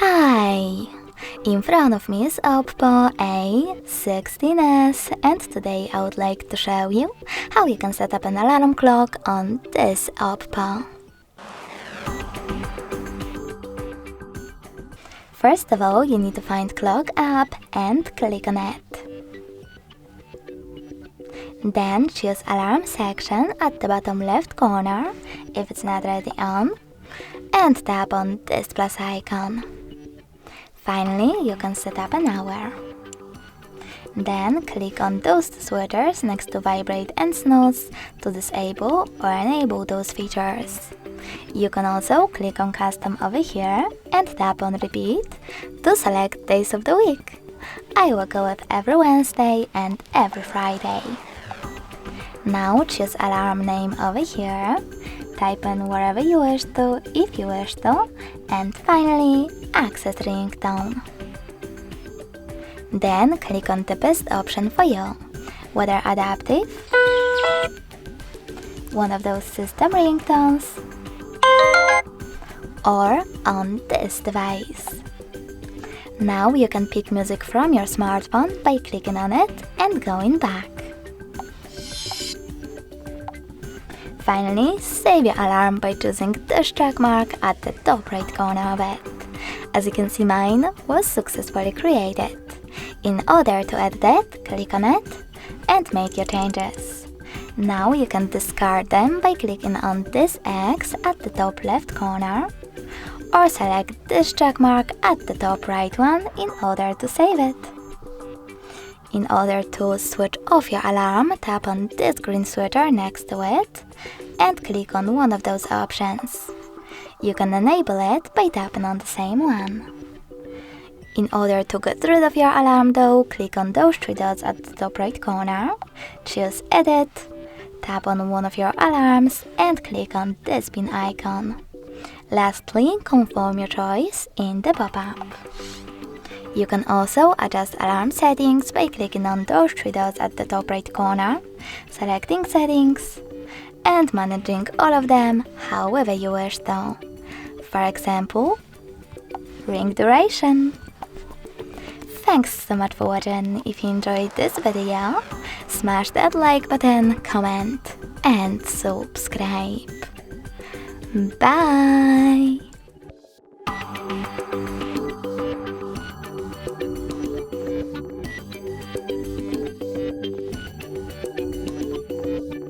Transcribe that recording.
Hi! In front of me is OPPO A16S, and today I would like to show you how you can set up an alarm clock on this OPPO. First of all, you need to find Clock app and click on it. Then choose Alarm section at the bottom left corner if it's not already on, and tap on this plus icon. Finally, you can set up an hour. Then click on those two switches next to Vibrate and Snooze to disable or enable those features. You can also click on Custom over here and tap on Repeat to select days of the week. I will go with every Wednesday and every Friday. Now choose alarm name over here, type in wherever you wish to, if you wish to, and finally access ringtone. Then click on the best option for you, whether adaptive, one of those system ringtones, or on this device. Now you can pick music from your smartphone by clicking on it and going back. Finally, save your alarm by choosing this check mark at the top right corner of it. As you can see, mine was successfully created. In order to edit it, click on it and make your changes. Now you can discard them by clicking on this X at the top left corner, or select this check mark at the top right one in order to save it. In order to switch off your alarm, tap on this green switcher next to it and click on one of those options. You can enable it by tapping on the same one. In order to get rid of your alarm though, click on those three dots at the top right corner, choose Edit, tap on one of your alarms and click on this pin icon. Lastly, confirm your choice in the pop-up. You can also adjust alarm settings by clicking on those three dots at the top right corner, selecting Settings, and managing all of them however you wish to. For example, ring duration. Thanks so much for watching. If you enjoyed this video, smash that like button, comment, and subscribe. Bye!